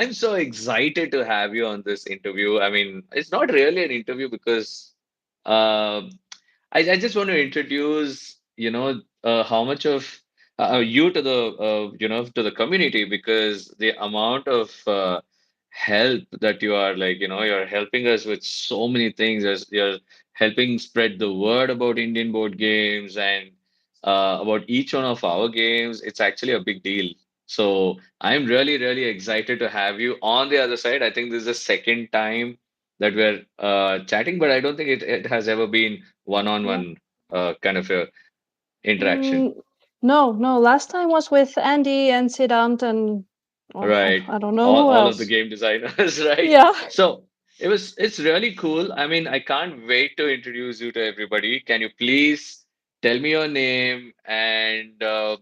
I'm so excited to have you on this interview. I mean, it's not really an interview because uh, I just want to introduce, how much of you to the, to the community because the amount of help that you are like, you're helping us with so many things. You're helping spread the word about Indian board games and about each one of our games. It's actually a big deal. So I'm really, really excited to have you on the other side. I think this is the second time that we're chatting, but I don't think it has ever been Yeah. one-on-one kind of a interaction, Mm, no, no. Last time was with Andy and Siddhant and right? I don't know who All of the else. game designers, right? Yeah. So it's really cool. I mean, I can't wait to introduce you to everybody. Can you please tell me your name and a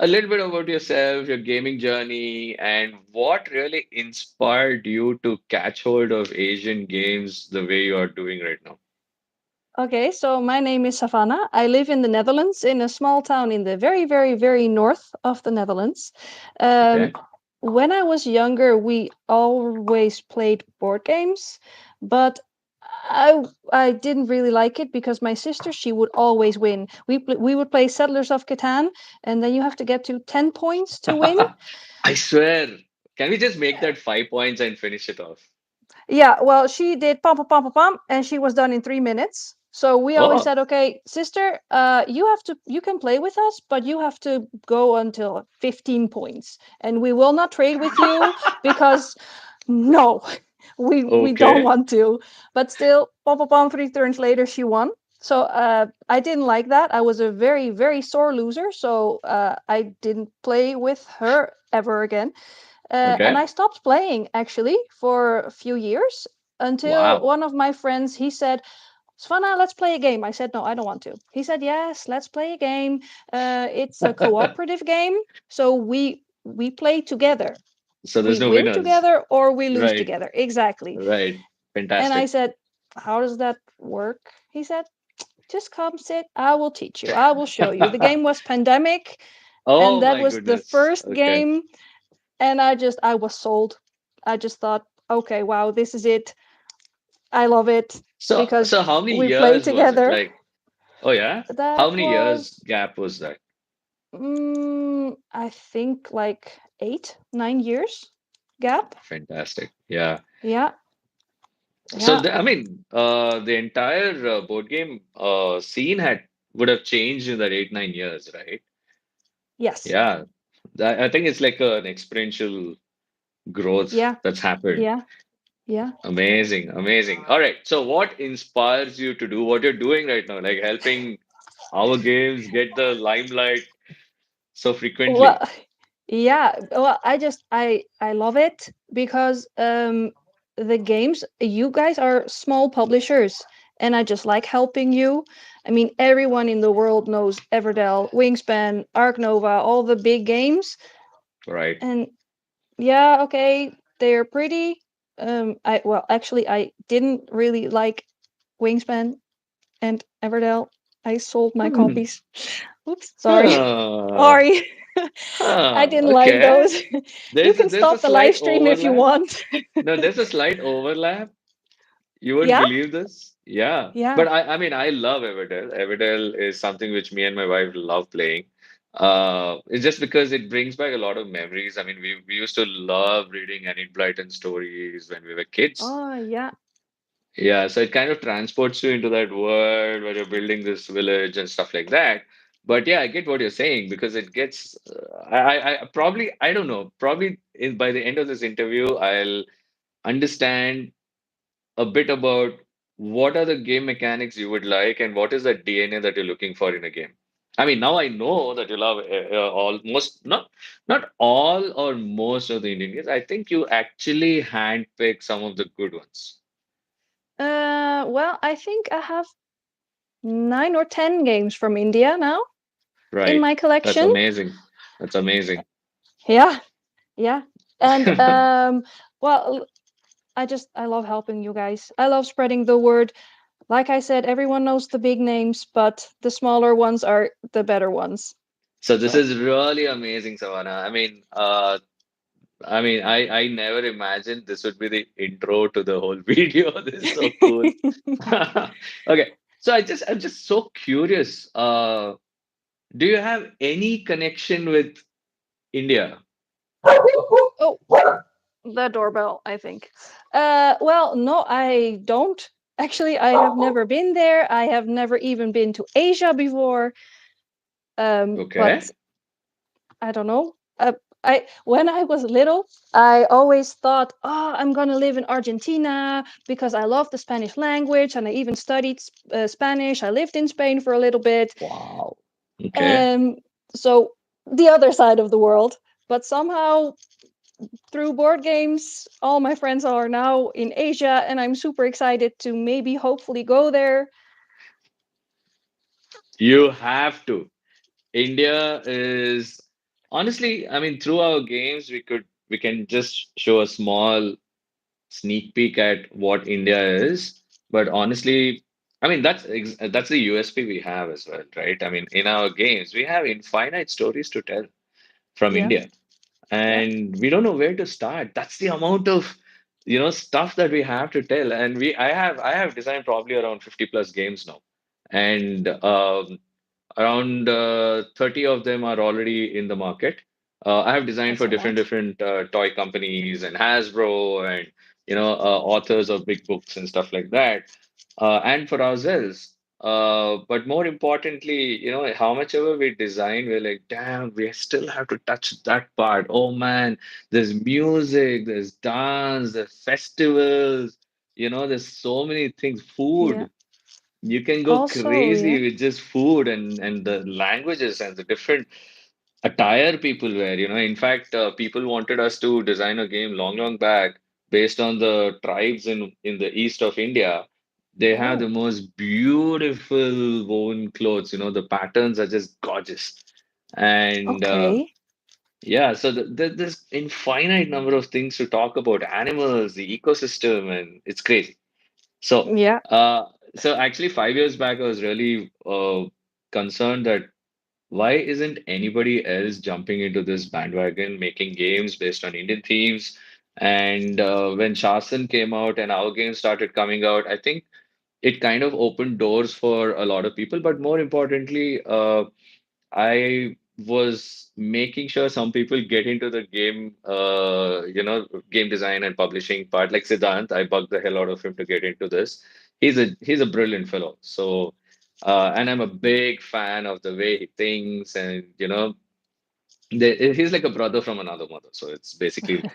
little bit about yourself, your gaming journey, and what really inspired you to catch hold of Asian games the way you are doing right now? Okay, so my name is Savannah. I live in the Netherlands, in a small town in the very, very, very north of the Netherlands. Um, Okay. when I was younger, we always played board games, but I I didn't really like it because my sister, she would always win. We would play Settlers of Catan, and then you have to get to 10 points to win. I swear. Can we just make that 5 points and finish it off? Yeah, well, she did pom pom pom pom pom, and she was done in 3 minutes. So we always Oh, said, okay, sister, you can play with us, but you have to go until 15 points, and we will not trade with you because no, we don't okay. want to. But still, pom pom pom, 3 turns later, she won. So I didn't like that. I was a very very sore loser, so I didn't play with her ever again. And Okay. I stopped playing actually for a few years until Wow. one of my friends he said, "Svana, let's play a game." I said, "No, I don't want to." He said, "Yes, let's play a game. It's a cooperative game, so we play together. So We there's no win winners. together or we lose Right. together." Exactly. Right. And I Fantastic. said, "How does that work?" He said, "Just come sit. I will teach you. I will show you." The game was Pandemic, and Oh that my was the goodness. first Okay. game, and I was sold. I just thought, okay, wow, this is it. I love it because So how many we play years was it? together. Like, oh yeah? How That many years was, gap was that? I think like 8, 9 years gap. Fantastic. Yeah. Yeah, So yeah, I mean, the entire board game scene had would have changed in that 8, 9 years, right? yes, Yeah. I think it's like an exponential growth yeah, that's happened. yeah, yeah. Amazing, amazing. All right. So what inspires you to do what you're doing right now, like helping our games get the limelight so frequently? Well, yeah. Well, I love it because the games, you guys are small publishers, and I just like helping you. I mean, everyone in the world knows Everdell, Wingspan, Arc Nova, all the big games, Right. and yeah, okay, they're pretty. I well, actually, I didn't really like Wingspan and Everdell. I sold my Hmm. copies. Oops, sorry. Huh. Sorry. I Huh. didn't like Okay. those. You can There's a stop the live slight stream if you overlap. want. No, there's a slight overlap. You wouldn't Yeah? believe this. Yeah. Yeah. But I mean, I love Everdell. Everdell is something which me and my wife love playing. It's just because it brings back a lot of memories. I mean, we used to love reading Enid Blyton stories when we were kids. Oh, yeah. Yeah, so it kind of transports you into that world where you're building this village and stuff like that. But yeah, I get what you're saying because it gets. I probably I don't know. Probably by the end of this interview, I'll understand a bit about what are the game mechanics you would like and what is the DNA that you're looking for in a game. I mean, now I know that you love almost not all or most of the Indian games. I think you actually handpick some of the good ones, Well, I think I have 9 or 10 games from India now in right? my That's collection. amazing. That's amazing. Yeah, yeah. And well, I love helping you guys. I love spreading the word. Like I said, everyone knows the big names, but the smaller ones are the better ones. So this So, is really amazing, Savannah. I mean, I mean, I never imagined this would be the intro to the whole video. This is so cool. Okay, so I'm just so curious. Do you have any connection with India? Oh, the doorbell, I think. Well, no, I don't. Actually, I have never been there. I have never even been to Asia before. But Okay. I don't know. I when I was little, I always thought, oh, I'm gonna live in Argentina because I love the Spanish language, and I even studied Spanish. I lived in Spain for a little bit. Wow. Okay. Um, so the other side of the world. But somehow through board games, all my friends are now in Asia, and I'm super excited to maybe hopefully go there. You have to. India is honestly, I mean, through our games, we can just show a small sneak peek at what India is. But honestly, I mean, that's the USP we have as well, right? I mean, in our games, we have infinite stories to tell from Yeah, India, yeah. and we don't know where to start. That's the amount of, stuff that we have to tell. And I have designed probably around 50 plus games now, and around 30 of them are already in the market. I have designed That's for a lot. different toy companies and Hasbro and authors of big books and stuff like that, and for ourselves. But more importantly, how much ever we design, we're like, damn, we still have to touch that part. Oh man, there's music, there's dance, there's festivals. There's so many things. Yeah. Food, you can go Also, yeah. crazy with just food and the languages and the different attire people wear. In fact, people wanted us to design a game long, long back based on the tribes in the east of India. They have the Oh, most beautiful woven clothes. The patterns are just gorgeous. And okay. yeah, so there's infinite number of things to talk about, animals, the ecosystem, and it's crazy. So, Yeah. actually, 5 years back, I was really concerned that why isn't anybody else jumping into this bandwagon, making games based on Indian themes? And when Shasan came out and our game started coming out, I think it kind of opened doors for a lot of people. But more importantly, I was making sure some people get into the game, game design and publishing part. Like Siddhant, I bugged the hell out of him to get into this. He's a brilliant fellow. So, and I'm a big fan of the way he thinks, and he's like a brother from another mother. So it's basically,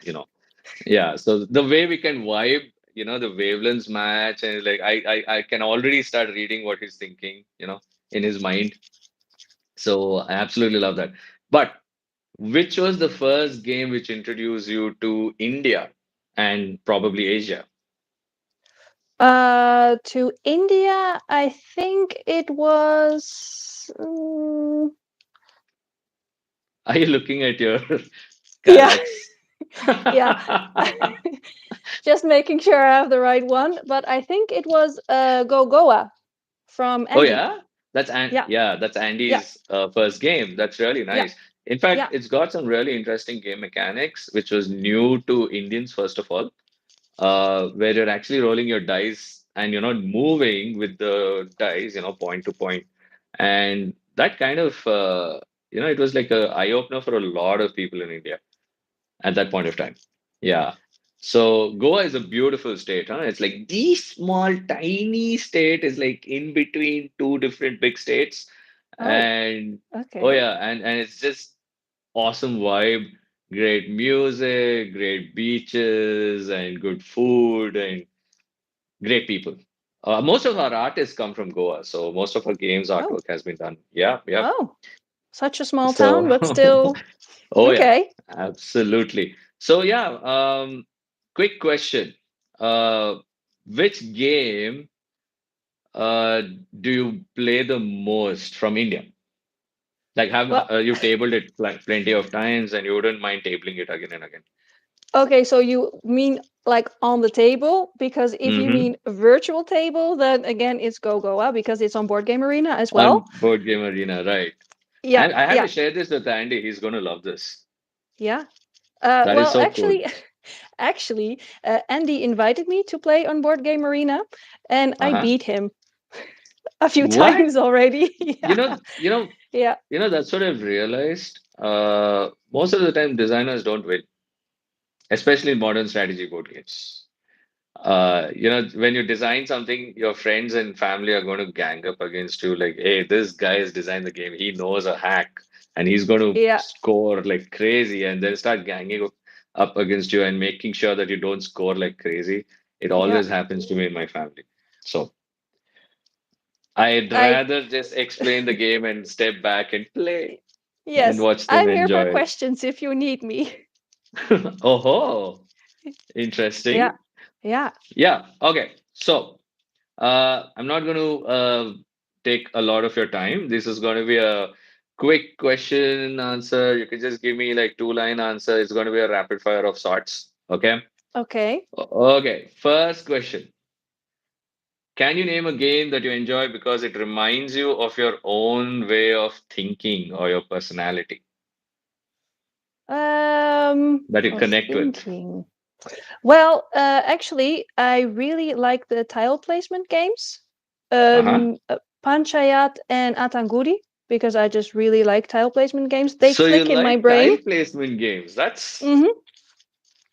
yeah. So the way we can vibe, the wavelengths match, and like I can already start reading what he's thinking, in his mind. So I absolutely love that. But which was the first game which introduced you to India and probably Asia? To India, I think it was. Are you looking at your Yeah, carrots? yeah. Just making sure I have the right one, but I think it was Go Goa from Oh Andy. yeah, Yeah, that's yeah, Andy's first game. That's really yeah, nice. In fact, yeah. it's got some really interesting game mechanics, which was new to Indians first of all, where you're actually rolling your dice and you're not moving with the dice, point to point. And that kind of, it was like a eye opener for a lot of people in India at that point of time. Yeah. So Goa is a beautiful state, huh? It's like the small, tiny state is like in between two different big states. Oh, And oh okay. yeah, and it's just awesome vibe, great music, great beaches, and good food, and great people. Most of our artists come from Goa, so most of our games Oh, artwork has been done. Yeah, yeah. oh, such a small So, town, but still oh yeah, okay. absolutely. So yeah, quick question. Uh, which game uh, do you play the most from India? Like, have Well, you tabled it like plenty of times, and you wouldn't mind tabling it again and again? okay, so you mean like on the table? Because if you Mm-hmm. mean a virtual table, then again it's Go Goa because it's on Board Game Arena as well. On Board Game Arena, right? Yeah, And I have yeah, to share this with Andy. He's going to love this. yeah. That is Well, so cool. actually, actually, Andy invited me to play on Board Game Arena, and I Uh-huh. beat him a few What? times already. You Yeah, know, you know, yeah, that's what I've realized. Most of the time, designers don't win, especially in modern strategy board games. When you design something, your friends and family are going to gang up against you. Like, hey, this guy has designed the game. He knows a hack, and he's going to yeah, score like crazy, and then start ganging up against you and making sure that you don't score like crazy. It yeah. always happens to me in my family. So I'd I rather just explain the game and step back and play and Yes, watch them I'm here for enjoy it. questions if you need me. Oh, Yeah, interesting. yeah. Yeah. Okay. So I'm not going to take a lot of your time. This is going to be a quick question and answer. You can just give me like two-line answer. It's going to be a rapid fire of sorts. Okay. Okay. Okay. First question. Can you name a game that you enjoy because it reminds you of your own way of thinking or your personality that you Of connect with? thinking. Well, actually, I really like the tile placement games, Uh-huh. Panchayat and Atanguri, because I just really like tile placement games. They So you click in my like brain. tile placement games. Mm-hmm.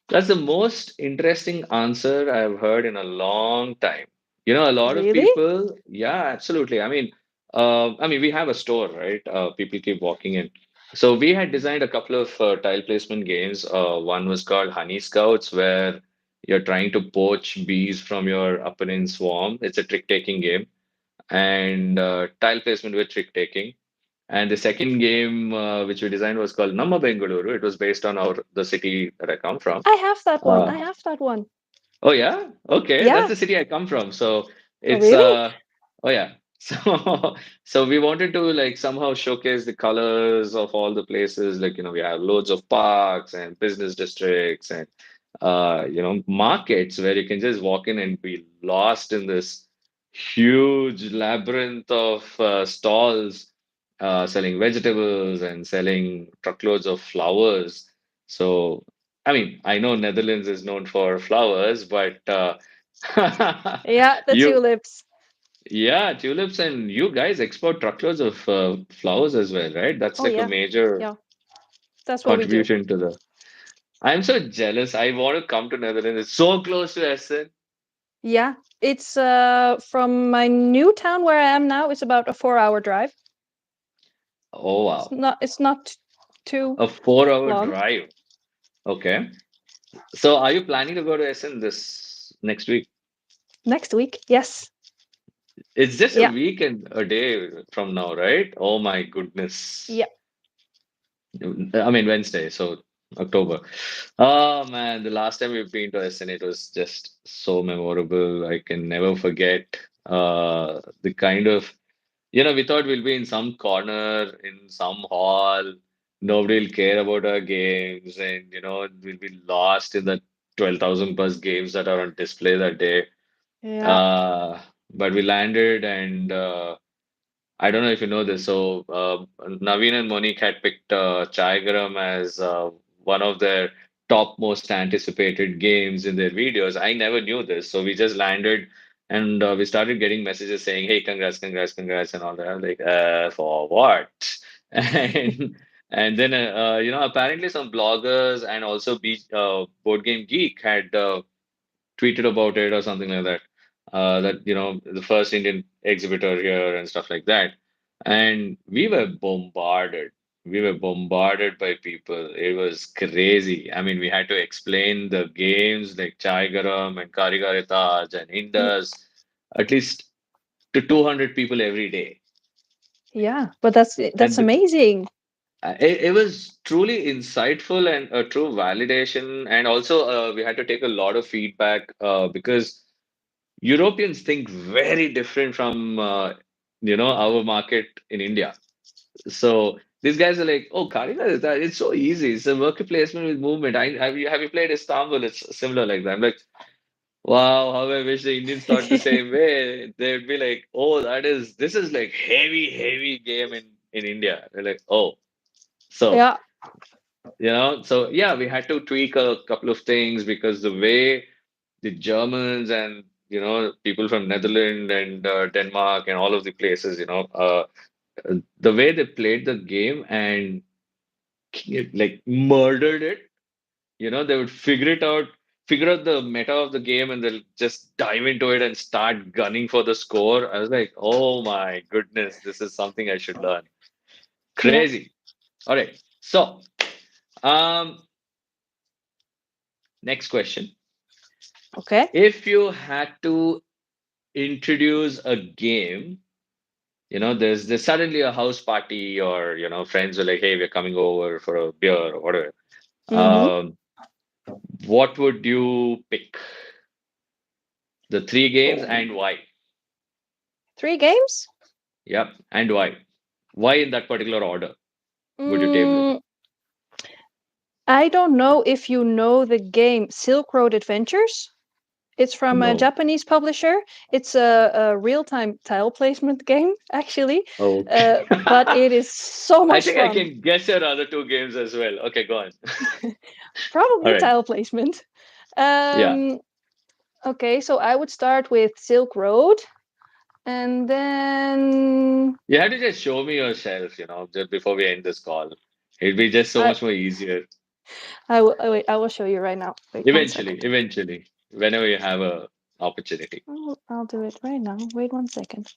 That's the most interesting answer I've heard in a long time. A lot of Really? people, yeah, absolutely. We have a store, right? People keep walking in. So we had designed a couple of tile placement games. One was called Honey Scouts, where you're trying to poach bees from your opponent's swarm. It's a trick-taking game, and tile placement with trick-taking. And the second game which we designed was called Namma Bengaluru. It was based on the city that I come from. I have that one. Uh, I have that one. oh yeah, okay, that's Yeah. the city I come from. So Oh, it's really? oh yeah. So we wanted to like somehow showcase the colors of all the places. Like we have loads of parks and business districts and markets where you can just walk in and be lost in this huge labyrinth of stalls selling vegetables and selling truckloads of flowers. So I know Netherlands is known for flowers, but Yeah, the you, tulips. yeah, tulips, and you guys export truckloads of flowers as well, right? That's Oh, like a yeah. major Yeah, that's what we do. contribution to the. I'm so jealous. I want to come to Netherlands. It's so close to Essen. Yeah, it's from my new town where I am now. It's about a 4-hour drive. Oh wow, It's not too a 4 hour long. drive. Okay. So are you planning to go to Essen this next week? Next week, yes. It's just a Yeah, week and a day from now, right? Oh my goodness. yeah, Wednesday, so October. Oh man, the last time we've been to Essen, it was just so memorable. I can never forget the kind of, we thought we'll be in some corner, in some hall. Nobody will care about our games, and we'll be lost in the 12,000 plus games that are on display that day. yeah. But we landed, and I don't know if you know this. So Naveen and Monique had picked Chaigaram as one of their top most anticipated games in their videos. I never knew this, so we just landed and we started getting messages saying, "Hey, congrats, congrats, congrats," and all that. I'm like, for what? And then apparently some bloggers and also Board Game Geek had tweeted about it or something like that. That the first Indian exhibitor here and stuff like that. And we were bombarded. We were bombarded by people. It was crazy. We had to explain the games like Chai Garam and Karigaritaj and Y- Indus at least to 200 people every day. yeah, but that's And amazing. it was truly insightful and a true validation. And also, we had to take a lot of feedback because Europeans think very different from our market in India. So these guys are like, "Oh, Karigar is that? It's so easy. It's a worker placement with movement. Have you played Istanbul? It's similar like that." I'm like, "Wow, how I wish the Indians thought the same way." They'd be like, "Oh, this is like heavy, heavy game in India." They're like, "Oh, so." Yeah, So yeah, we had to tweak a couple of things because the way the Germans and people from Netherlands and Denmark and all of the places, the way they played the game and like murdered it. They would figure out the meta of the game, and they'll just dive into it and start gunning for the score. I was like, oh my goodness, this is something I should learn. Yeah. Crazy. All right. So, um, next question. Okay. If you had to introduce a game, there's suddenly a house party, or friends are like, hey, we're coming over for a beer or whatever. Mm-hmm. Um, what would you pick? The three games Oh. and why? Three games? Yep, and why? Why in that particular order would you table it? Mm, I don't know if you know the game Silk Road Adventures. It's from a No. Japanese publisher. It's a real-time tile placement game, actually, Okay. but it is so I much think I fun. can guess your other two games as well. Okay, go on. All Probably right. tile placement. Yeah. Um, okay, so I would start with Silk Road, and then You have to just show me yourself, just before we end this call. It'd be just so I much more easier. wait, I will show you right now. Wait one second. Eventually, whenever you have a opportunity. I'll do it right now. Wait one second.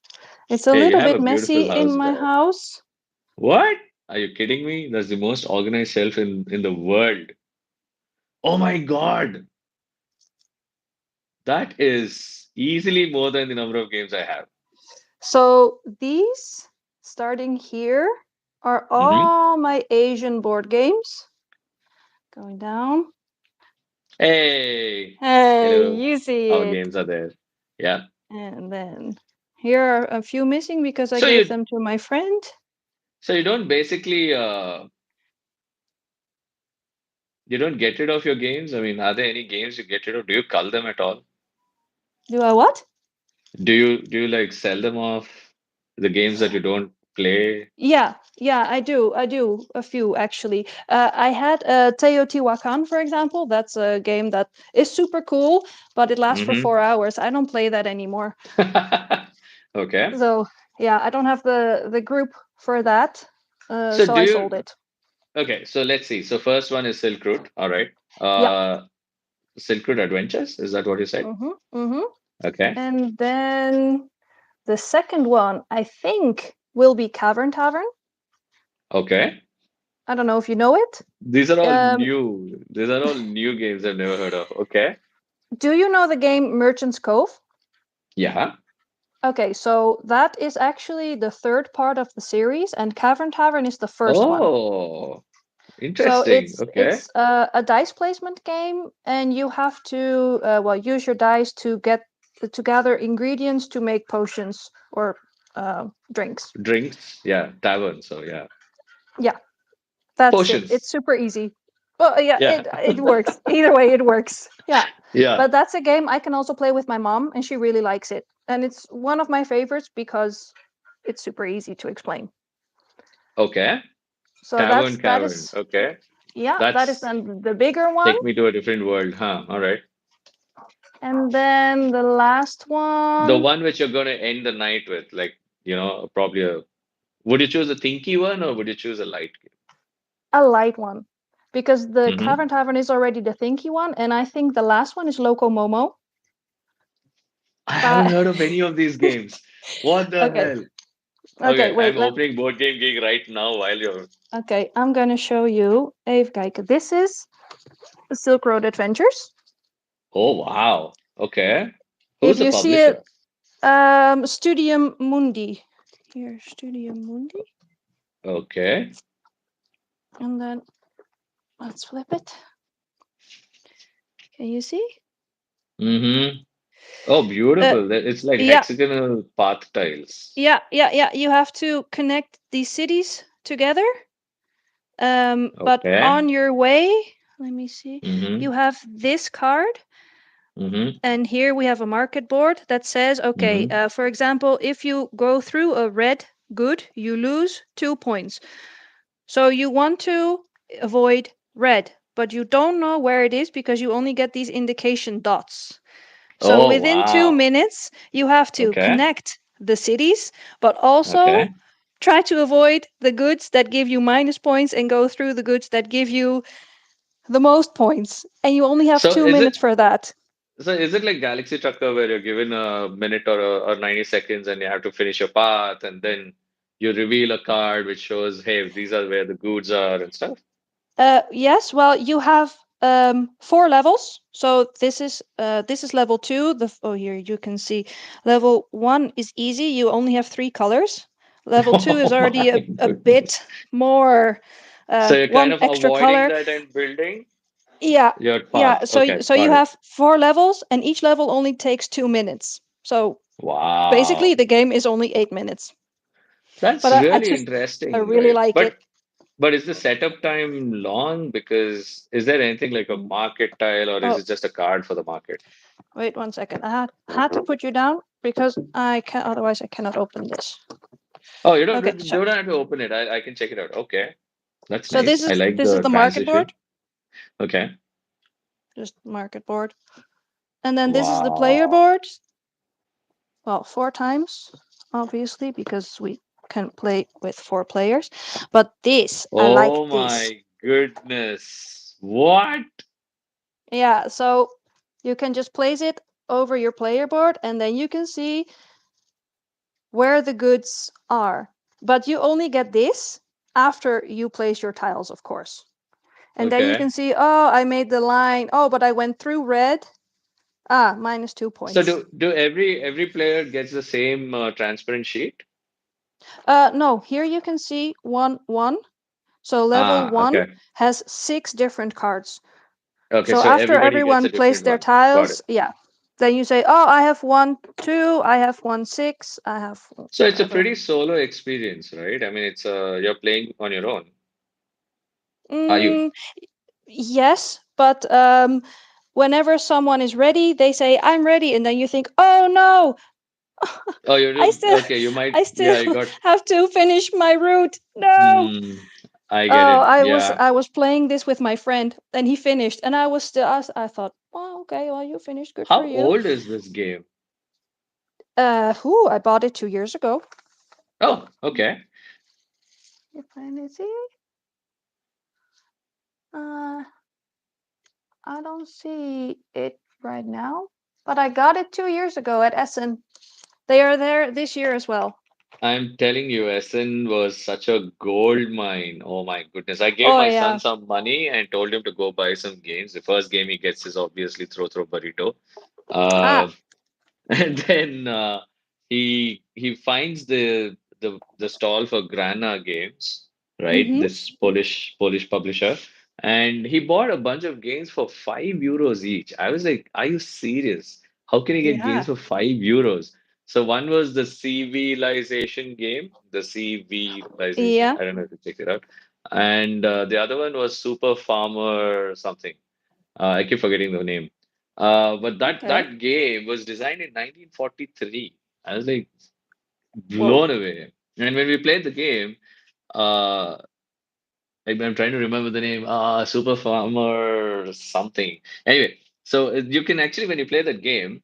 It's a Hey, you little have bit a messy beautiful in house my there. house. What? Are you kidding me? That's the most organized shelf in the world. Oh my God. That is easily more than the number of games I have. So these, starting here, are Hmm. all my Asian board games. Going down. Hey, Hey, hello. you see Our it. games are there. Yeah. And then here are a few missing because I So gave you them to my friend. so you don't basically you don't get rid of your games? I mean, are there any games you get rid of? Do you cull them at all? Do I what? Do you like sell them off, the games that you don't play? Yeah, yeah, I do. I do a few actually. I had Teotihuacan, for example. That's a game that is super cool, but it lasts for Hmm. 4 hours. I don't play that anymore. Okay. So yeah, I don't have the group for that. So So do I sold you it. okay, so let's see. So first one is Silk Road. All right. Yeah. Silk Road Adventures, is that what you said? Mm-hmm. Mm-hmm. Okay. And then the second one, I think, will be Cavern Tavern. Okay. I don't know if you know it. These are all Um, new. These are all new games I've never heard of. Okay. do you know the game Merchant's Cove? Yeah. Okay, so that is actually the third part of the series, and Cavern Tavern is the first one. Oh, So interesting. Okay. it's a dice placement game, and you have to well use your dice to gather ingredients to make potions or drinks. Drinks. Yeah. Tavern. So yeah. Yeah, that's it. Potions. It's super easy. Well, yeah, Yeah. it works. Either way, it works. Yeah, Yeah. but that's a game I can also play with my mom, and she really likes it. And it's one of my favorites because it's super easy to explain. Okay. So Tavern that Cavern. is Okay. yeah, that is That's then the bigger one. take me to a different world, huh? All right. And then the last The one, one which you're going to end the night with, like, probably would you choose a thinky one or would you choose a light a light one. Because the game? Cavern Tavern is already the thinky one, and I think the last one is Loco Momo. I haven't But heard of any of these games. What the okay, hell? okay, Okay, wait, I'm opening Board Game Geek right now while you're. okay, I'm gonna show you. Even kijken. This is Silk Road Adventures. Oh, wow. Okay. Who's If the you see it, publisher? Studium Mundi. Here, Studium Mundi. Okay. And then let's flip it. Can you see? Mm-hmm. Oh, Uh, beautiful. It's like yeah, hexagonal path tiles. yeah. You have to connect these cities together. But Okay. on your way, let me see. Mm-hmm. You have this card, Mm-hmm. and here we have a market board that says, okay, Mm-hmm. for example, if you go through a red good, you lose 2 points. So you want to, avoid red, but you don't know where it is because you only get these indication dots. So Oh, within two wow. minutes, you have to Okay. connect the cities, but also Okay. try to avoid the goods that give you minus points and go through the goods that give you the most points. And you only have So 2 minutes for that. is it like Galaxy Trucker where you're given a minute or 90 seconds and you have to finish your path and then you reveal a card which shows, hey, these are where the goods are and stuff? Yes, well, you have four levels. So this is level two. Oh, here you can see level one is easy. You only have three colors. Level two is Oh my already a bit goodness. more, So you're kind one of extra avoiding color. that and building Yeah, your yeah. path. So Okay, so you got it. have four levels, and each level only takes 2 minutes. So basically, Wow. the game is only 8 minutes. That's But I really just I interesting, really right? like it. But is the setup time long? Because is there anything like a market tile or is Oh, it just a card for the market? wait 1 second. I had to put you down because I can otherwise I cannot open this. Oh, you don't Okay, you so don't have to open it. I can check it out. Okay. That's so this nice. I is like this is the the market transition. board, Okay. just market board, and then this is the player Wow. board. Well, four times, obviously, because we can play with four players. But this, I like Oh this. my goodness. What? Yeah, so you can just place it over your player board, and then you can see where the goods are. But you only get this after you place your tiles, of course. And then you Okay. can see, oh, I made the line. Oh, but I went through red. Ah, minus two So points. do every player gets the same transparent sheet? No, here you can see 1 1. So level Ah, one okay. has six different cards. Okay, So so after everybody gets everyone a placed different their one. Got tiles, it. yeah, then you say, oh, I have 1 2, I have 1 6, I have So it's a whatever. pretty solo experience, right? I mean, it's you're playing on your own. Are you? Mm, yes, but whenever someone is ready, they say, I'm ready. And then you think, oh no, Oh, you I do. still, Okay, you might. I still Yeah, you got. have to finish my route. No. Hmm. I get Oh, it. I was Yeah. I was playing this with my friend, and he finished, and I was still. I thought, oh, okay, well, you finished, good for How you. old is this game? Who I bought it 2 years ago. Oh, okay. If I see, uh, I don't see it right now, but I got it 2 years ago at Essen. They are there this year as well. I'm telling you, SN was such a gold mine. Oh my goodness. I gave Oh my yeah. son some money and told him to go buy some games. The first game he gets is obviously Throw Burrito. Uh, Ah. and then he finds the stall for Grana Games, right? Mm-hmm. This Polish publisher, and he bought a bunch of games for €5 each. I was like, "Are you serious? How can you get games Yeah. for €5?" So one was the civilization game, the civilization. Yeah. I don't know if you check it out, and the other one was Super Farmer something. I keep forgetting the name. But Okay. that game was designed in 1943. I was like Whoa. blown away. And when we played the game, uh, I'm trying to remember the name. Super Farmer something. Anyway, so you can actually when you play the game,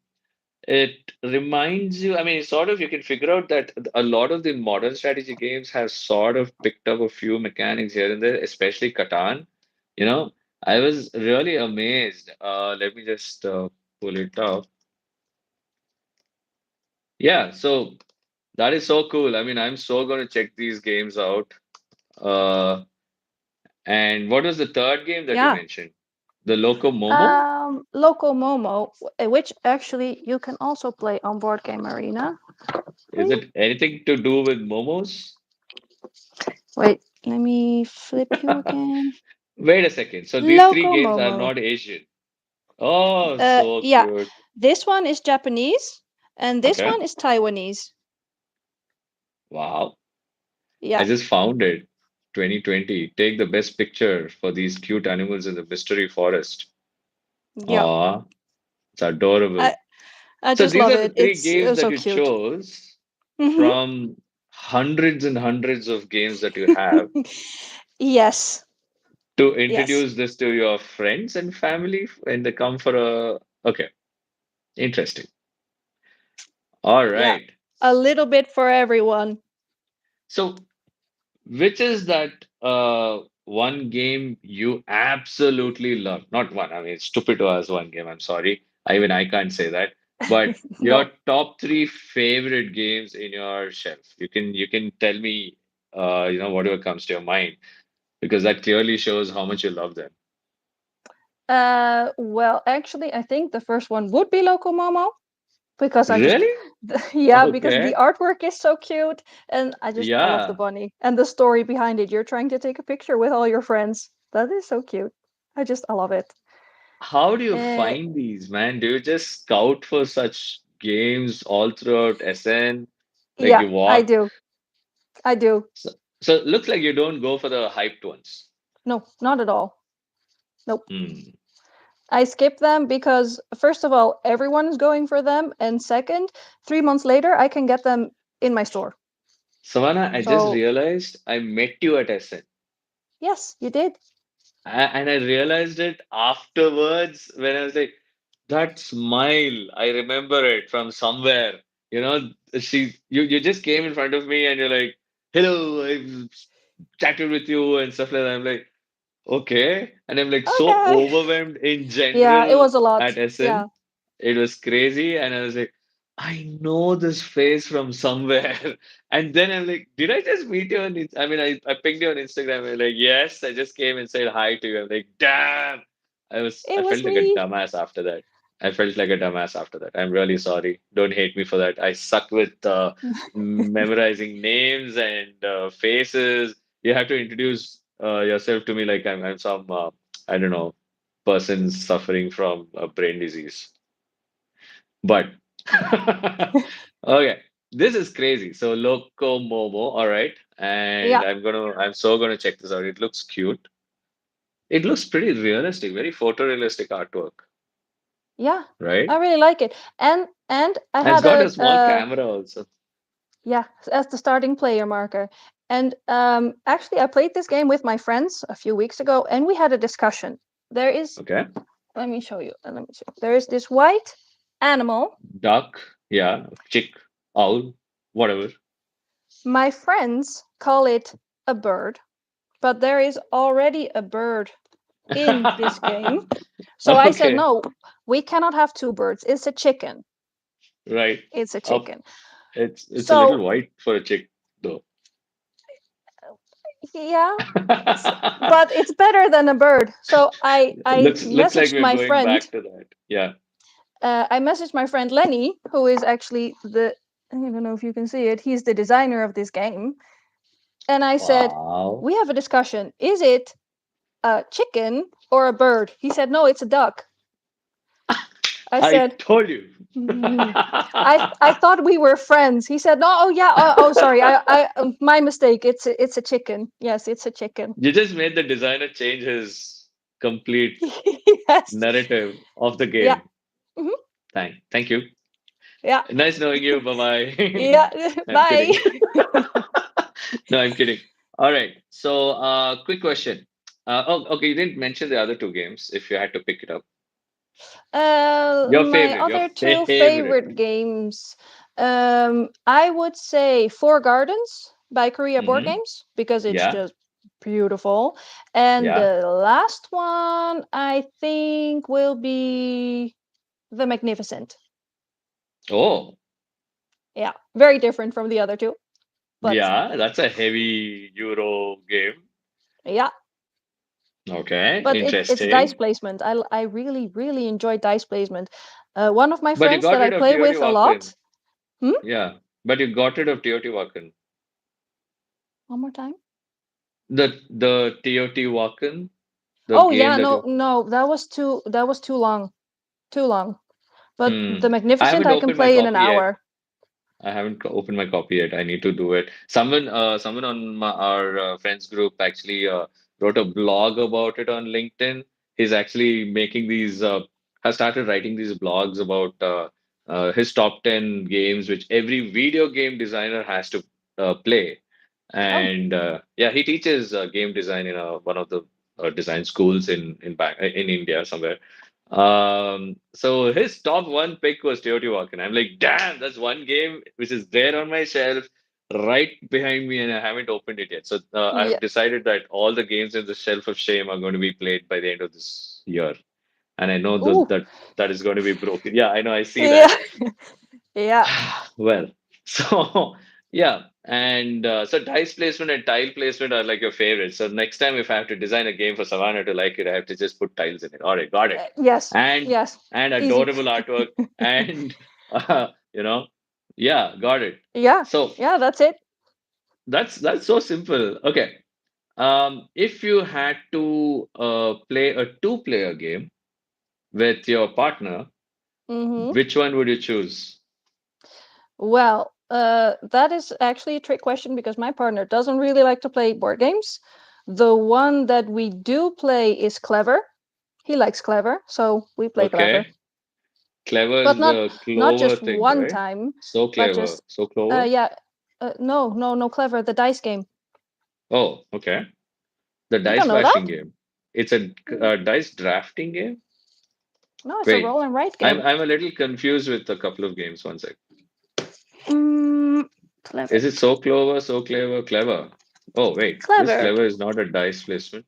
it reminds you. I mean, sort of you can figure out that a lot of the modern strategy games have sort of picked up a few mechanics here and there, especially Catan. You know, I was really amazed. Let me just pull it up. Yeah, so that is so cool. I mean, I'm so going to check these games out. Uh, and what was the third game that you Yeah. mentioned? The Loco Momo? Local Momo, which actually you can also play on Board Game Arena. Is it anything to do with momos? Wait, let me flip you again. Wait a second. So these three Local games are Momo. not Asian. Oh, so Yeah, cute. this one is Japanese, and this Okay. one is Taiwanese. Wow. I Yeah, just found it. 2020. Take the best picture for these cute animals in the mystery forest. yeah. Aw, it's adorable. I I So just these love are the it. three It's games that so you cute. chose Mm-hmm. from hundreds and hundreds of games that you have. Yes. to Yes. introduce this to your friends and family when they come for a. Okay, interesting. All Yeah. right. A little bit for everyone. So, which is that one game you absolutely love? Not one. I mean, it's stupid to ask one game. I'm sorry. Even I can't say that. But your No. top three favorite games in your shelf. You can tell me, whatever comes to your mind, because that clearly shows how much you love them. Well, actually, I think the first one would be Loco Momo because I just, Really? yeah, because the Okay. artwork is so cute, and I love the Yeah. bunny and the story behind it. You're trying to take a picture with all your friends. That is so cute. I love it. How do you Uh, find these, man? Do you just scout for such games all throughout SN? Like yeah, you I walk? do. I do. So it looks like you don't go for the hyped ones. No, not at all. Nope. Hmm. I skip them because first of all, everyone's going for them, and second, 3 months later, I can get them in my store. Savannah, I just So realized I met you at SN. yes, you did. And I realized it afterwards when I was like, that smile, I remember it from somewhere. You know, you just came in front of me and you're like, hello, I've chatted with you and stuff like that. I'm like, okay. And I'm like so Okay. overwhelmed in Yeah, it general was a lot. at SN. Yeah. It was crazy. And I was like, I know this face from somewhere. And then I'm like, did I just meet you on I mean, I pinged you on Instagram. I'm like, yes, I just came and said hi to you. I'm like, damn. I It felt was like a me. dumbass after that. I felt like a dumbass after that. I'm really sorry. Don't hate me for that. I suck with memorizing names and faces. You have to introduce yourself to me like I'm some I don't know person suffering from a brain disease. But okay, this is crazy. So Loco Momo, all right, and Yeah. I'm so gonna check this out. It looks cute. It looks pretty realistic, very photorealistic artwork, Yeah. right? I really like it. And I And it's had got a a small camera also. yeah, as the starting player marker. And actually I played this game with my friends a few weeks ago and we had a discussion. There is Okay, let me show you. Let me see. There is this white animal. duck, yeah, chick, owl, whatever. My friends call it a bird, but there is already a bird in this game. So I said, Okay, no, we cannot have two birds. It's a chicken. right. It's a Up, chicken. it's a little So white for a chick though. yeah, but it's better than a bird. So I Looks like messaged we're my going friend. back to that. Yeah. I messaged my friend Lenny, who is actually the I don't know if you can see it. He's the designer of this game, and I said, Wow. we have a discussion. Is it a chicken or a bird? He said, no, it's a duck. I I said, told you. "Hmm, I thought we were friends." He said, "No, oh yeah, oh sorry, my mistake. It's a chicken. Yes, it's a chicken." You just made the designer change his complete Yes. narrative of the Yeah. game. Mhm. Thank you. Yeah. Nice knowing you. Bye bye. Yeah. I'm Bye. kidding. No, I'm kidding. All right. So, quick question. Okay. You didn't mention the other two games. If you had to pick it up, My your other two favorite. favorite games, I would say Four Gardens by Korea Board Mm-hmm. Games because it's Yeah. just beautiful, and Yeah. the last one I think will be The Magnificent. Oh, Yeah, very different from the other two, but yeah. That's a heavy Euro game. yeah, Okay. but it's dice Interesting. placement. I really enjoy dice placement. One of my But you friends got that I rid of play with a Teotihuacan. lot. Hmm? Yeah. But you got rid of Teotihuacan. One more time. The Teotihuacan, the Oh game yeah, that no, you. no, that was too long, too long. But Hmm. The I Magnificent haven't I can opened my play in an copy yet. hour. I haven't opened my copy yet. I need to do it. Someone on our friends group actually wrote a blog about it on LinkedIn. He's actually making these, has started writing these blogs about his top 10 games, which every video game designer has to play. Oh, And yeah, he teaches game design in one of the design schools in India somewhere. So his top one pick was Teotihuacan. I'm like, damn, that's one game which is there on my shelf right behind me, and I haven't opened it yet. So Yeah. I've decided that all the games in the shelf of shame are going to be played by the end of this year, and I know Ooh. that is going to be broken. Yeah, I know. I see Yeah. that. Yeah. Well, so yeah, and so dice placement and tile placement are like your favorites. So next time, if I have to design a game for Savannah to like it, I have to just put tiles in it. All right, got it. Yes. And Yes. Easy. adorable artwork, and you know, yeah, got it. Yeah. So Yeah. That's it. that's so simple. Okay, if you had to play a two-player game with your partner, Mm-hmm. which one would you choose? Well, that is actually a trick question because my partner doesn't really like to play board games. The one that we do play is Clever. He likes Clever, so we play Clever. Okay. Clever But is not the not clover just thing, one right? time, So but clever. just So clover? yeah. No, Clever, the dice game. Oh, okay. The You don't dice know that? bashing game. It's a Mm, dice drafting game? no, it's a Wait, roll and write I'm game. I'm a little confused with a couple of games. One sec. Mm, Clever. Is it so clover, so clever, clever? Oh, wait. This Clever. clever is not a dice placement.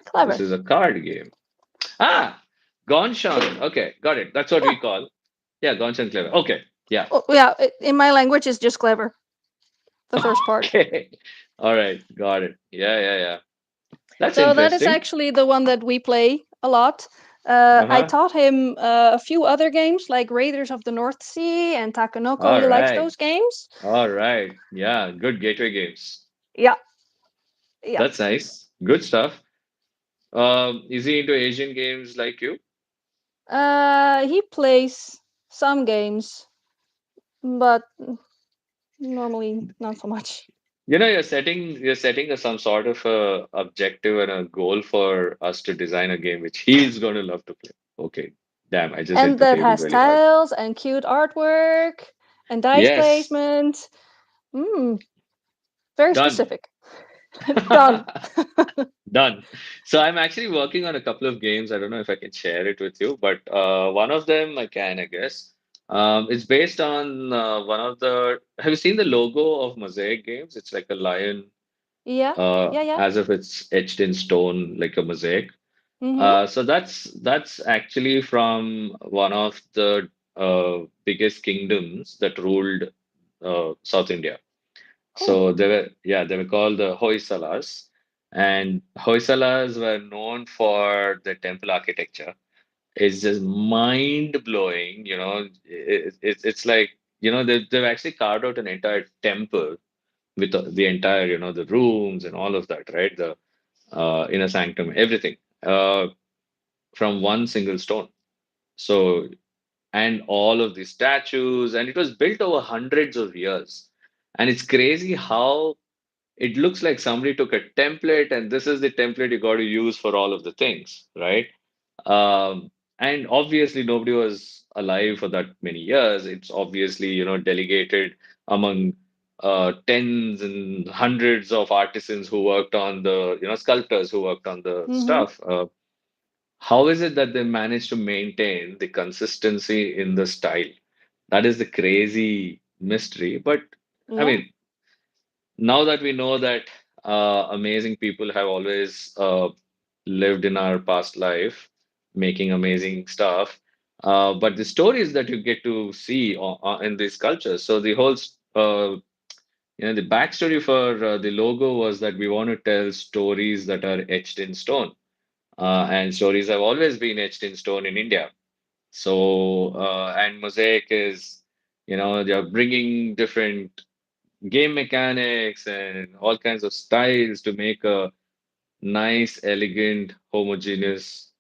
This Clever. is a card game. Ah, Gonshan. Okay, got it. That's what Yeah. we call. Yeah, Gonshan clever. Okay, yeah. Oh, yeah. In my language, it's just Clever. The first part. Okay. All right, got it. Yeah, yeah, yeah. That's So that is interesting. actually the one that we play a lot. I Uh-huh. taught him a few other games like Raiders of the North Sea and Takanoko. All He likes right. those games. All right. Yeah, good gateway games. Yeah, yeah. That's nice. Good stuff. Is he into Asian games like you? He plays some games, but normally not so much. You know, you're setting some sort of a objective and a goal for us to design a game which he's going to love to play. Okay. Damn, I just hit And the that table has really hard. tiles and cute artwork and dice Yes. placement. Mm, very Done. specific. Done. Done. So I'm actually working on a couple of games. I don't know if I can share it with you, but one of them I can, I guess. It's based on one of the. Have you seen the logo of Mosaic Games? It's like a lion, Yeah, yeah, yeah. as if it's etched in stone, like a mosaic. Mm-hmm. So that's actually from one of the biggest kingdoms that ruled South India. Oh. So they were called the Hoysalas, and Hoysalas were known for the temple architecture. It's just mind blowing, it's like, they've actually carved out an entire temple with the entire, the rooms and all of that, right? The inner sanctum, everything, from one single stone. So, and all of these statues, and it was built over hundreds of years. And it's crazy how it looks like somebody took a template and this is the template you got to use for all of the things, right? And obviously nobody was alive for that many years. It's obviously, delegated among tens and hundreds of artisans who worked on the, sculptors who worked on the Mm-hmm. stuff. How is it that they managed to maintain the consistency in the style? That is the crazy mystery. But I Yeah. mean, now that we know that amazing people have always lived in our past life, making amazing stuff, but the stories that you get to see in these cultures. So the whole, the backstory for the logo was that we want to tell stories that are etched in stone, and stories have always been etched in stone in India. So, and Mosaic is, they're bringing different game mechanics and all kinds of styles to make a nice, elegant, homogeneous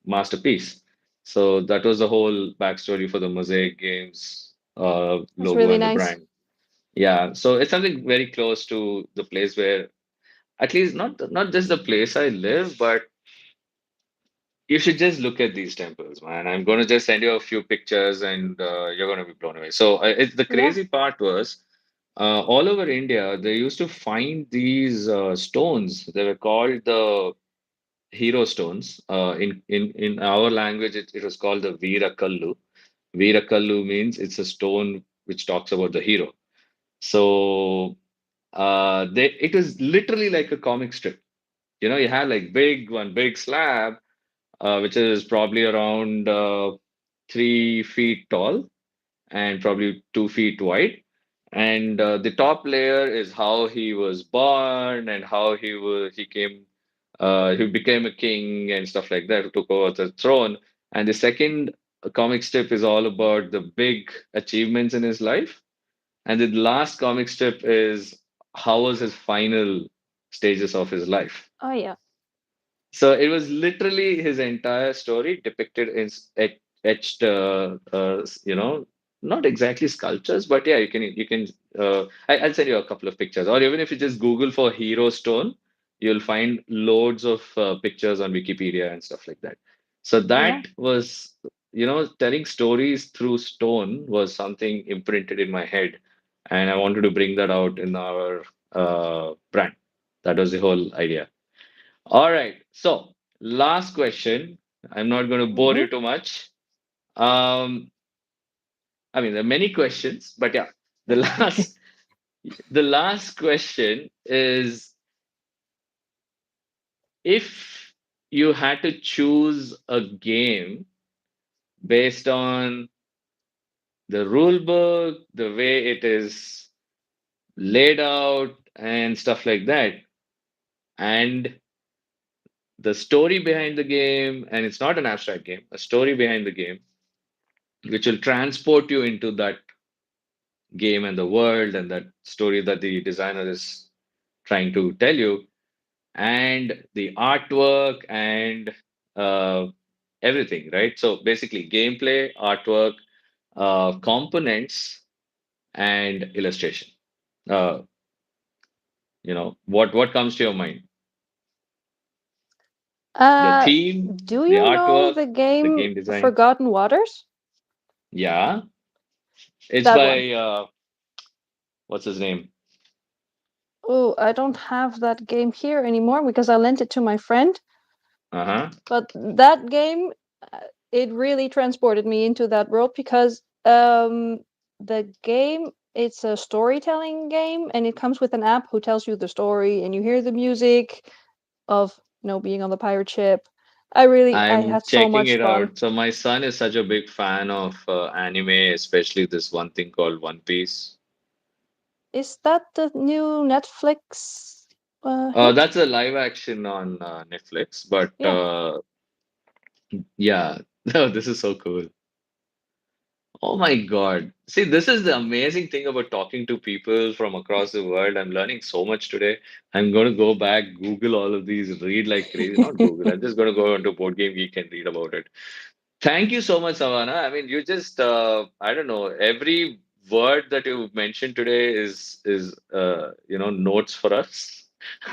masterpiece. So that was the whole backstory for the Mosaic Games That's logo really and the nice. brand. Yeah, so it's something very close to the place where, at least not just the place I live, but you should just look at these temples, man. I'm going to just send you a few pictures, and you're going to be blown away. So the Yeah. crazy part was, all over India, they used to find these stones. They were called the hero stones. In our language, it was called the Veerakallu. Veerakallu means it's a stone which talks about the hero. So it was literally like a comic strip. You know, you had like one big slab, which is probably around 3 feet tall and probably 2 feet wide. And the top layer is how he was born and how he became a king and stuff like that, who took over the throne. And the second comic strip is all about the big achievements in his life. And the last comic strip is how was his final stages of his life. Oh yeah. So it was literally his entire story depicted in etched, not exactly sculptures, but yeah, I'll send you a couple of pictures, or even if you just Google for hero stone, you'll find loads of pictures on Wikipedia and stuff like that. So Yeah. that was, telling stories through stone was something imprinted in my head, and I wanted to bring that out in our brand. That was the whole idea. All right. So, last question. I'm not going to bore Hmm. you too much. Um, I mean, there are many questions, but yeah, the the last question is, if you had to choose a game based on the rule book, the way it is laid out, and stuff like that, and the story behind the game, and it's not an abstract game, a story behind the game, which will transport you into that game and the world and that story that the designer is trying to tell you, and the artwork and uh, everything, right? So basically, gameplay, artwork, components, and illustration. Uh, what comes to your mind? The Uh, theme, do the you know artwork, the the game game design. Forgotten Waters? Yeah, it's That one. by what's his name? Oh, I don't have that game here anymore because I lent it to my friend. Uh-huh. But that game, it really transported me into that world because the game, it's a storytelling game and it comes with an app who tells you the story and you hear the music of being on the pirate ship. I I'm had so checking much it fun. out. So my son is such a big fan of anime, especially this one thing called One Piece. Is that the new Netflix hit? That's a live action on Netflix, but Yeah. yeah, no, this is so cool. Oh my God. See, this is the amazing thing about talking to people from across the world. I'm learning so much today. I'm going to go back, Google all of these, read like crazy. Not Google, I'm just going to go onto Board Game Geek and read about it. Thank you so much, Savannah. I mean, you just I don't know, every word that you mentioned today is notes for us.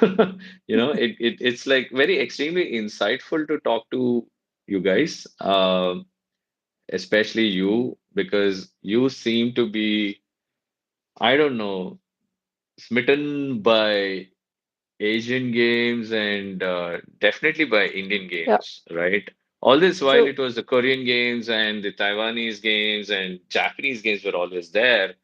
It's like very extremely insightful to talk to you guys, especially you, because you seem to be, I don't know, smitten by Asian games and definitely by Indian Yeah. games, right? All this while True. it was the Korean games and the Taiwanese games and Japanese games were always there,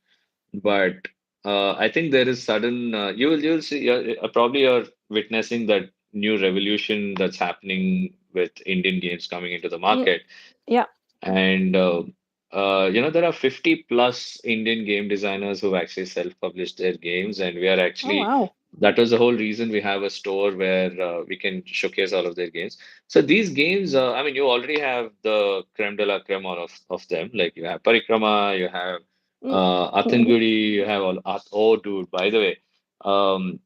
but I think there is sudden you'll see probably you're witnessing that new revolution that's happening with Indian games coming into the Mm, market. yeah. And there are 50 plus Indian game designers who've actually self-published their games, and we are Oh actually wow. that was the whole reason we have a store where we can showcase all of their games. So these games, I mean, you already have the creme de la creme of them. Like you have Parikrama, you have Mm. Hmm. Athangudi, you have all. Oh, dude! By the way, um,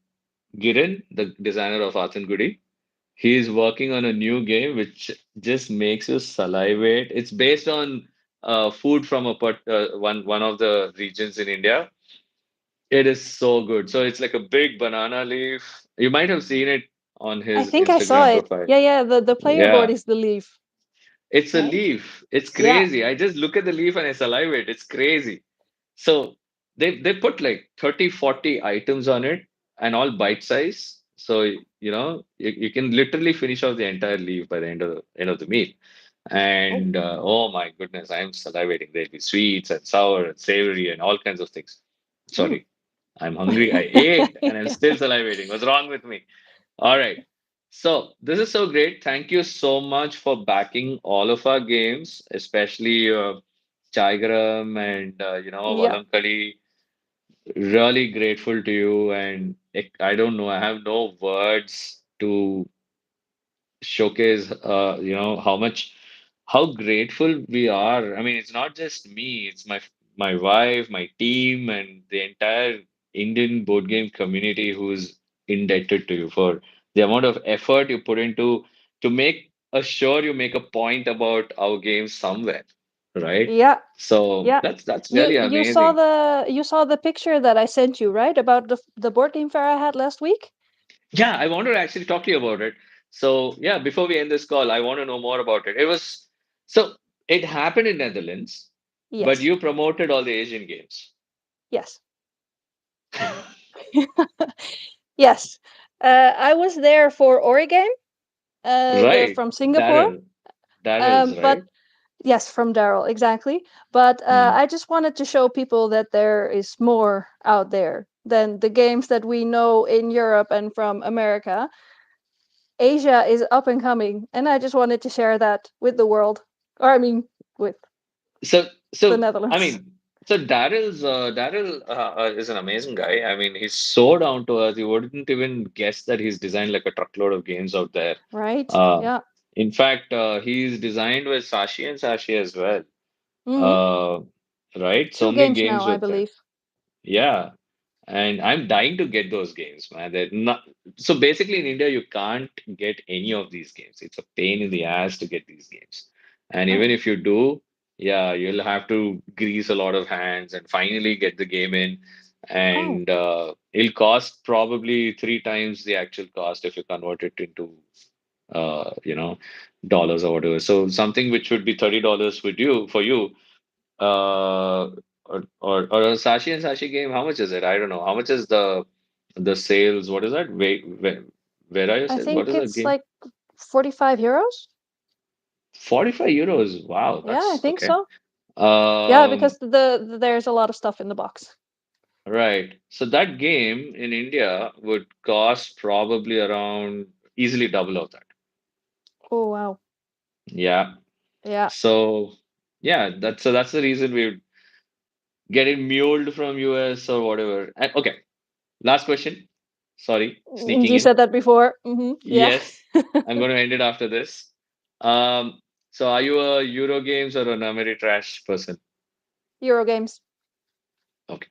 Giran, the designer of Athangudi, he is working on a new game which just makes you salivate. It's based on food from one of the regions in India. It is so good. So it's like a big banana leaf. You might have seen it on I his think I saw Instagram it. profile. Yeah, yeah. The player board Yeah, is the leaf, it's a right? leaf. It's Yeah. crazy. I just look at the leaf and I salivate. It's crazy. So. they put like 30, 40 items on it and all bite size. So, you can literally finish off the entire leaf by the end of the meal. Oh. And oh my goodness, I'm salivating. There'll be sweets and sour and savory and all kinds of things. Mm. Sorry, I'm hungry. I ate and I'm still salivating. What's wrong with me? All right. So this is so great. Thank you so much for backing all of our games, especially Chaigaram and Yeah. Valankali. Really grateful to you, and I don't know, I have no words to showcase, how grateful we are. I mean, it's not just me, it's my wife, my team, and the entire Indian board game community who's indebted to you for the amount of effort you put into to make sure you make a point about our games somewhere, right? Yeah. So Yeah. that's You really you saw amazing. the picture that I sent you, right? About the board game fair I had last week? Yeah, I want to actually talk to you about it. So, yeah, before we end this call, I want to know more about it. So it happened in Netherlands, but Yes. you promoted all the Asian games. Yes. Yes. I was there for Origame, the Right. from Singapore. Daryl. Daryl's, But right? yes, from Daryl, exactly. But Mm. I just wanted to show people that there is more out there than the games that we know in Europe and from America. Asia is up and coming, and I just wanted to share that with the world. Or I mean, with So, the I Netherlands, mean, so Daryl is an amazing guy. I mean, he's so down to earth. You wouldn't even guess that he's designed like a truckload of games out there. right? Uh, Yeah. in fact, he's designed with Sashi and Sashi as well. Hmm. Uh, right? So Two many games now, games I with them. believe. Yeah. And I'm dying to get those games, man. They're not, so basically in India, you can't get any of these games. It's a pain in the ass to get these games. And Oh. even if you do, yeah, you'll have to grease a lot of hands and finally get the game in. Oh. And it'll cost probably three times the actual cost if you convert it into dollars or whatever. So something which would be $30 for you, or a Sashi and Sashi game, how much is it? I don't know. How much is the sales? What is that? Where are your I sales? What think is the it's game? like 45 euros. 45 euros. Wow, Yeah, I that's think okay. so. Yeah, Um, because there's a lot of stuff in the box. right. So that game in India would cost probably around easily double of that. Oh wow. Yeah. Yeah. So yeah, that's the reason we're getting muled from US or whatever. And okay, last question. Sorry, sneaking You in. said that before. Yeah. Yes, I'm going to end it after this. So are you a Euro games or an Ameritrash person? Eurogames. Okay.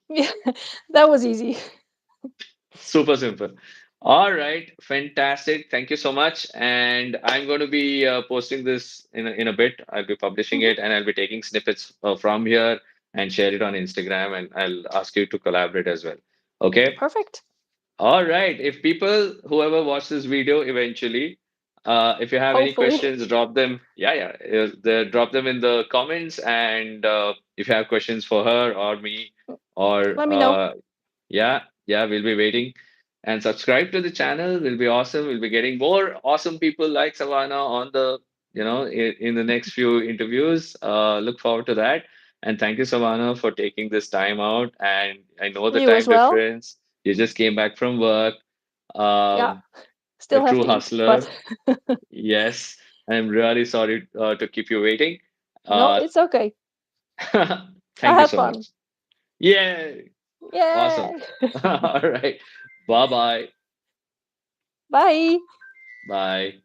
Yeah, that was easy. Super simple. All right, fantastic. Thank you so much. And I'm going to be posting this in a bit. I'll be publishing Hmm. it and I'll be taking snippets from here and share it on Instagram. And I'll ask you to collaborate as well. Okay. Perfect. All right. If people, whoever watch this video eventually, if you have any Hopefully. questions, drop them. Yeah, yeah. Drop them in the comments. And if you have questions for her or me, or Let me know. yeah, yeah, we'll be waiting. And subscribe to the channel. Will be awesome. We'll be getting more awesome people like Savannah on in the next few interviews. Look forward to that. And thank you, Savannah, for taking this time out. And I know the You time as well. difference. You just came back from work. Yeah. Um, a Still have true to eat, but hustler. Yes. I'm really sorry to keep you waiting. no, Uh, it's okay. I thank you had so much. fun. Yay. Awesome. Yay! All right. Bye bye. Bye. Bye.